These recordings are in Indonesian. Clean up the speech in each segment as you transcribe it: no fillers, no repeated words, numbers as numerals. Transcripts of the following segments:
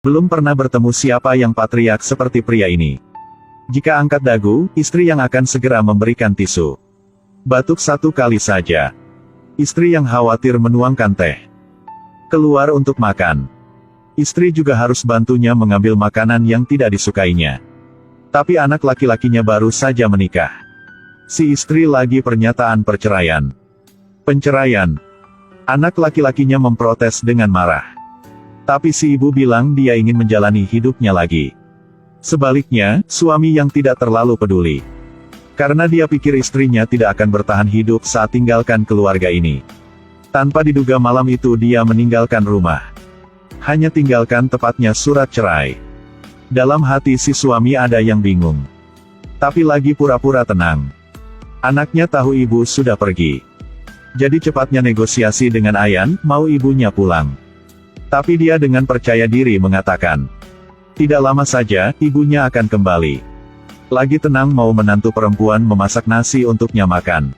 Belum pernah bertemu siapa yang patriark seperti pria ini. Jika angkat dagu, istri yang akan segera memberikan tisu. Batuk satu kali saja. Istri yang khawatir menuangkan teh. Keluar untuk makan. Istri juga harus bantunya mengambil makanan yang tidak disukainya. Tapi anak laki-lakinya baru saja menikah. Si istri lagi pernyataan perceraian. Penceraian. Anak laki-lakinya memprotes dengan marah. Tapi si ibu bilang dia ingin menjalani hidupnya lagi. Sebaliknya, suami yang tidak terlalu peduli. Karena dia pikir istrinya tidak akan bertahan hidup saat tinggalkan keluarga ini. Tanpa diduga malam itu dia meninggalkan rumah. Hanya tinggalkan tepatnya surat cerai. Dalam hati si suami ada yang bingung. Tapi lagi pura-pura tenang. Anaknya tahu ibu sudah pergi. Jadi cepatnya negosiasi dengan Ayan, mau ibunya pulang. Tapi dia dengan percaya diri mengatakan, tidak lama saja, ibunya akan kembali. Lagi tenang mau menantu perempuan memasak nasi untuknya makan.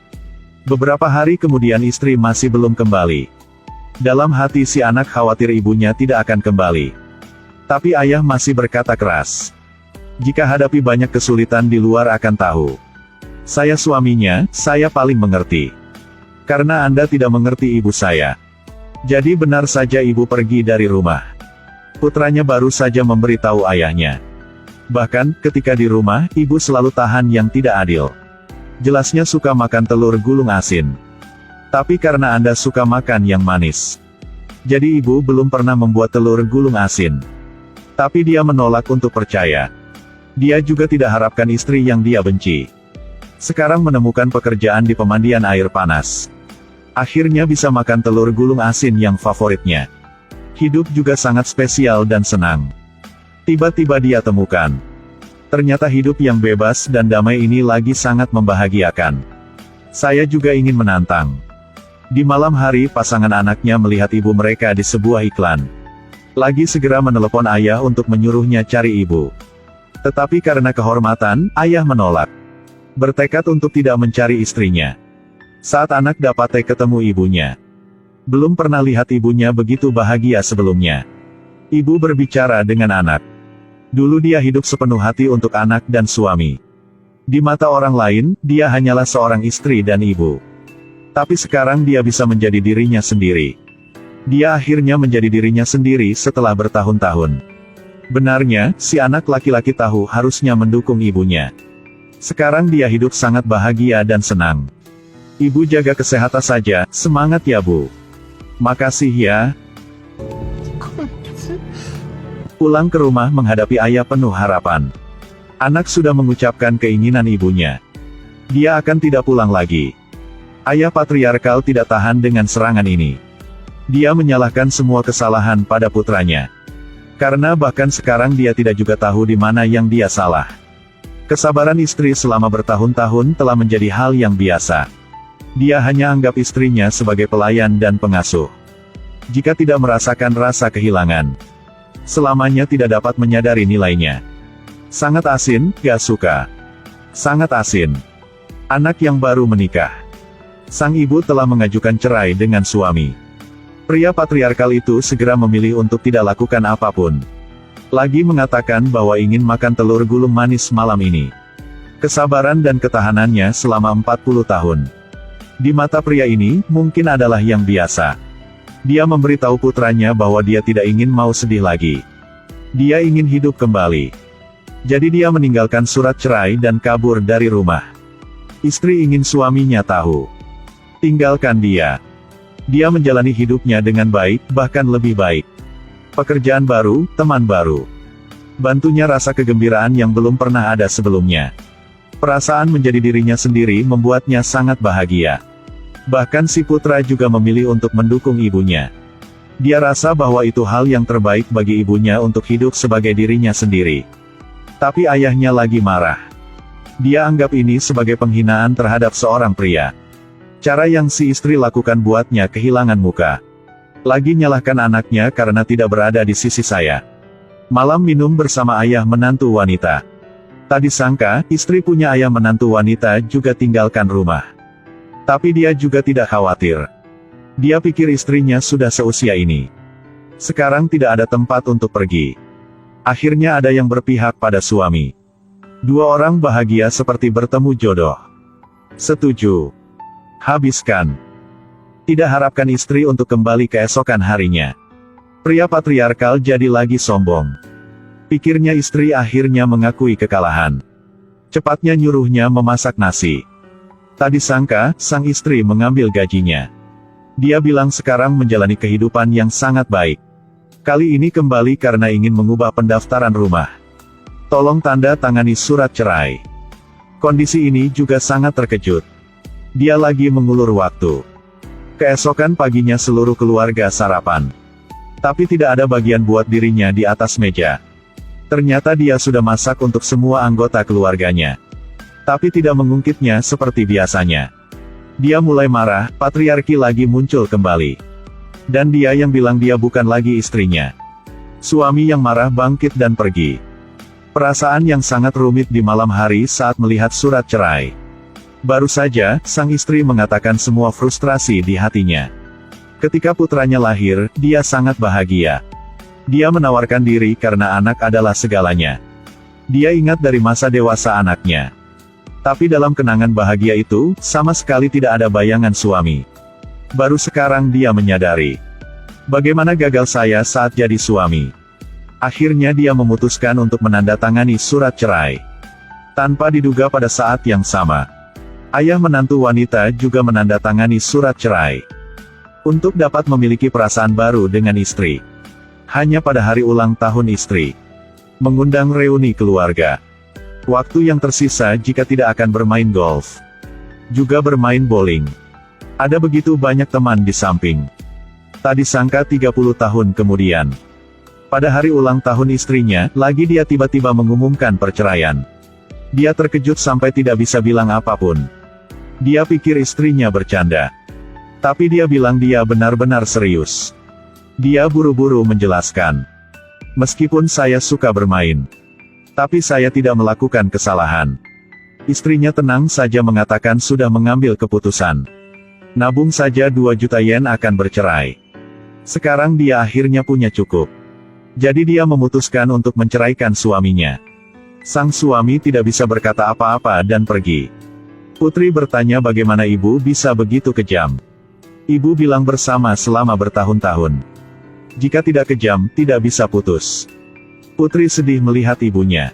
Beberapa hari kemudian istri masih belum kembali. Dalam hati si anak khawatir ibunya tidak akan kembali. Tapi ayah masih berkata keras. Jika hadapi banyak kesulitan di luar akan tahu. Saya suaminya, saya paling mengerti. Karena Anda tidak mengerti ibu saya. Jadi benar saja ibu pergi dari rumah. Putranya baru saja memberitahu ayahnya. Bahkan, ketika di rumah, ibu selalu tahan yang tidak adil. Jelasnya suka makan telur gulung asin. Tapi karena Anda suka makan yang manis. Jadi ibu belum pernah membuat telur gulung asin. Tapi dia menolak untuk percaya. Dia juga tidak harapkan istri yang dia benci. Sekarang menemukan pekerjaan di pemandian air panas. Akhirnya bisa makan telur gulung asin yang favoritnya. Hidup juga sangat spesial dan senang. Tiba-tiba dia temukan. Ternyata hidup yang bebas dan damai ini lagi sangat membahagiakan. Saya juga ingin menantang. Di malam hari pasangan anaknya melihat ibu mereka di sebuah iklan. Lagi segera menelepon ayah untuk menyuruhnya cari ibu. Tetapi karena kehormatan, ayah menolak. Bertekad untuk tidak mencari istrinya. Saat anak dapat ketemu ibunya. Belum pernah lihat ibunya begitu bahagia sebelumnya. Ibu berbicara dengan anak. Dulu dia hidup sepenuh hati untuk anak dan suami. Di mata orang lain, dia hanyalah seorang istri dan ibu. Tapi sekarang dia bisa menjadi dirinya sendiri. Dia akhirnya menjadi dirinya sendiri setelah bertahun-tahun. Benarnya, si anak laki-laki tahu harusnya mendukung ibunya. Sekarang dia hidup sangat bahagia dan senang. Ibu jaga kesehatan saja, semangat ya Bu. Makasih ya. Pulang ke rumah menghadapi ayah penuh harapan. Anak sudah mengucapkan keinginan ibunya. Dia akan tidak pulang lagi. Ayah patriarkal tidak tahan dengan serangan ini. Dia menyalahkan semua kesalahan pada putranya. Karena bahkan sekarang dia tidak juga tahu di mana yang dia salah. Kesabaran istri selama bertahun-tahun telah menjadi hal yang biasa. Dia hanya anggap istrinya sebagai pelayan dan pengasuh. Jika tidak merasakan rasa kehilangan, selamanya tidak dapat menyadari nilainya. Sangat asin, gak suka. Sangat asin. Anak yang baru menikah. Sang ibu telah mengajukan cerai dengan suami. Pria patriarkal itu segera memilih untuk tidak lakukan apapun. Lagi mengatakan bahwa ingin makan telur gulung manis malam ini. Kesabaran dan ketahanannya selama 40 tahun. Di mata pria ini, mungkin adalah yang biasa. Dia memberitahu putranya bahwa dia tidak ingin mau sedih lagi. Dia ingin hidup kembali. Jadi dia meninggalkan surat cerai dan kabur dari rumah. Istri ingin suaminya tahu. Tinggalkan dia. Dia menjalani hidupnya dengan baik, bahkan lebih baik. Pekerjaan baru, teman baru. Bantunya rasa kegembiraan yang belum pernah ada sebelumnya. Perasaan menjadi dirinya sendiri membuatnya sangat bahagia. Bahkan si putra juga memilih untuk mendukung ibunya. Dia rasa bahwa itu hal yang terbaik bagi ibunya untuk hidup sebagai dirinya sendiri. Tapi ayahnya lagi marah. Dia anggap ini sebagai penghinaan terhadap seorang pria. Cara yang si istri lakukan buatnya kehilangan muka. Lagi nyalahkan anaknya karena tidak berada di sisi saya. Malam minum bersama ayah menantu wanita. Tadi sangka, istri punya ayah menantu wanita juga tinggalkan rumah. Tapi dia juga tidak khawatir. Dia pikir istrinya sudah seusia ini. Sekarang tidak ada tempat untuk pergi. Akhirnya ada yang berpihak pada suami. Dua orang bahagia seperti bertemu jodoh. Setuju. Habiskan. Tidak harapkan istri untuk kembali keesokan harinya. Pria patriarkal jadi lagi sombong. Pikirnya istri akhirnya mengakui kekalahan. Cepatnya nyuruhnya memasak nasi. Tak disangka, sang istri mengambil gajinya. Dia bilang sekarang menjalani kehidupan yang sangat baik. Kali ini kembali karena ingin mengubah pendaftaran rumah. Tolong tanda tangani surat cerai. Kondisi ini juga sangat terkejut. Dia lagi mengulur waktu. Keesokan paginya seluruh keluarga sarapan. Tapi tidak ada bagian buat dirinya di atas meja. Ternyata dia sudah masak untuk semua anggota keluarganya. Tapi tidak mengungkitnya seperti biasanya. Dia mulai marah, patriarki lagi muncul kembali. Dan dia yang bilang dia bukan lagi istrinya. Suami yang marah bangkit dan pergi. Perasaan yang sangat rumit di malam hari saat melihat surat cerai. Baru saja, sang istri mengatakan semua frustrasi di hatinya. Ketika putranya lahir, dia sangat bahagia. Dia menawarkan diri karena anak adalah segalanya. Dia ingat dari masa dewasa anaknya. Tapi dalam kenangan bahagia itu, sama sekali tidak ada bayangan suami. Baru sekarang dia menyadari. Bagaimana gagal saya saat jadi suami. Akhirnya dia memutuskan untuk menandatangani surat cerai. Tanpa diduga pada saat yang sama. Ayah menantu wanita juga menandatangani surat cerai. Untuk dapat memiliki perasaan baru dengan istri. Hanya pada hari ulang tahun istri. Mengundang reuni keluarga. Waktu yang tersisa jika tidak akan bermain golf. Juga bermain bowling. Ada begitu banyak teman di samping. Tak disangka 30 tahun kemudian. Pada hari ulang tahun istrinya, lagi dia tiba-tiba mengumumkan perceraian. Dia terkejut sampai tidak bisa bilang apapun. Dia pikir istrinya bercanda. Tapi dia bilang dia benar-benar serius. Dia buru-buru menjelaskan. Meskipun saya suka bermain. Tapi saya tidak melakukan kesalahan. Istrinya tenang saja mengatakan sudah mengambil keputusan. Nabung saja 2 juta yen akan bercerai. Sekarang dia akhirnya punya cukup. Jadi dia memutuskan untuk menceraikan suaminya. Sang suami tidak bisa berkata apa-apa dan pergi. Putri bertanya bagaimana ibu bisa begitu kejam. Ibu bilang bersama selama bertahun-tahun. Jika tidak kejam, tidak bisa putus. Putri sedih melihat ibunya.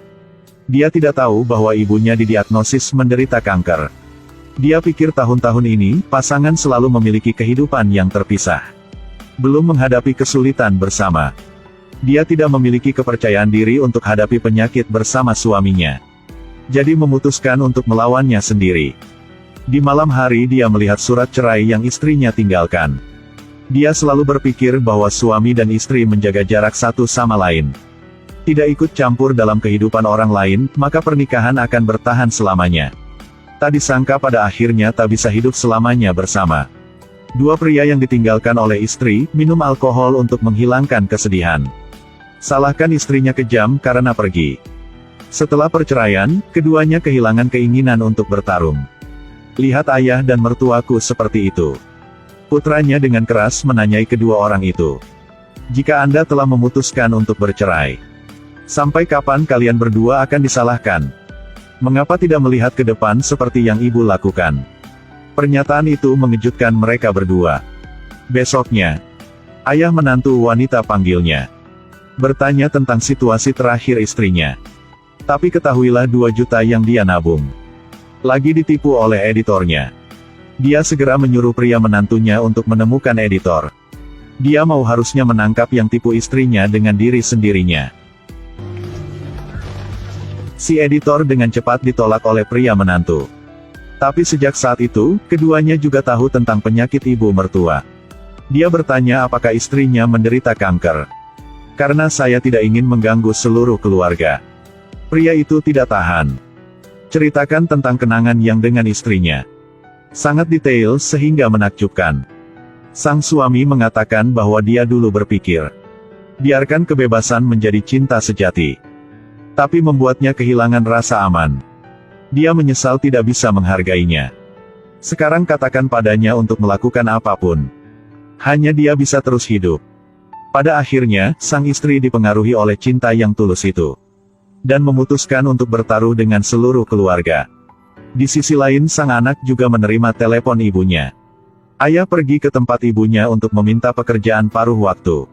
Dia tidak tahu bahwa ibunya didiagnosis menderita kanker. Dia pikir tahun-tahun ini, pasangan selalu memiliki kehidupan yang terpisah. Belum menghadapi kesulitan bersama. Dia tidak memiliki kepercayaan diri untuk hadapi penyakit bersama suaminya. Jadi memutuskan untuk melawannya sendiri. Di malam hari dia melihat surat cerai yang istrinya tinggalkan. Dia selalu berpikir bahwa suami dan istri menjaga jarak satu sama lain. Tidak ikut campur dalam kehidupan orang lain, maka pernikahan akan bertahan selamanya. Tak disangka pada akhirnya tak bisa hidup selamanya bersama. Dua pria yang ditinggalkan oleh istri, minum alkohol untuk menghilangkan kesedihan. Salahkan istrinya kejam karena pergi. Setelah perceraian, keduanya kehilangan keinginan untuk bertarung. Lihat ayah dan mertuaku seperti itu. Putranya dengan keras menanyai kedua orang itu. Jika Anda telah memutuskan untuk bercerai, sampai kapan kalian berdua akan disalahkan? Mengapa tidak melihat ke depan seperti yang ibu lakukan? Pernyataan itu mengejutkan mereka berdua. Besoknya, ayah menantu wanita panggilnya. Bertanya tentang situasi terakhir istrinya. Tapi ketahuilah 2 juta yang dia nabung. Lagi ditipu oleh editornya. Dia segera menyuruh pria menantunya untuk menemukan editor. Dia mau harusnya menangkap yang tipu istrinya dengan diri sendirinya. Si editor dengan cepat ditolak oleh pria menantu. Tapi sejak saat itu, keduanya juga tahu tentang penyakit ibu mertua. Dia bertanya apakah istrinya menderita kanker. Karena saya tidak ingin mengganggu seluruh keluarga. Pria itu tidak tahan. Ceritakan tentang kenangan yang dengan istrinya. Sangat detail sehingga menakjubkan. Sang suami mengatakan bahwa dia dulu berpikir, biarkan kebebasan menjadi cinta sejati. Tapi membuatnya kehilangan rasa aman. Dia menyesal tidak bisa menghargainya. Sekarang katakan padanya untuk melakukan apapun. Hanya dia bisa terus hidup. Pada akhirnya, sang istri dipengaruhi oleh cinta yang tulus itu. Dan memutuskan untuk bertaruh dengan seluruh keluarga. Di sisi lain sang anak juga menerima telepon ibunya. Ayah pergi ke tempat ibunya untuk meminta pekerjaan paruh waktu.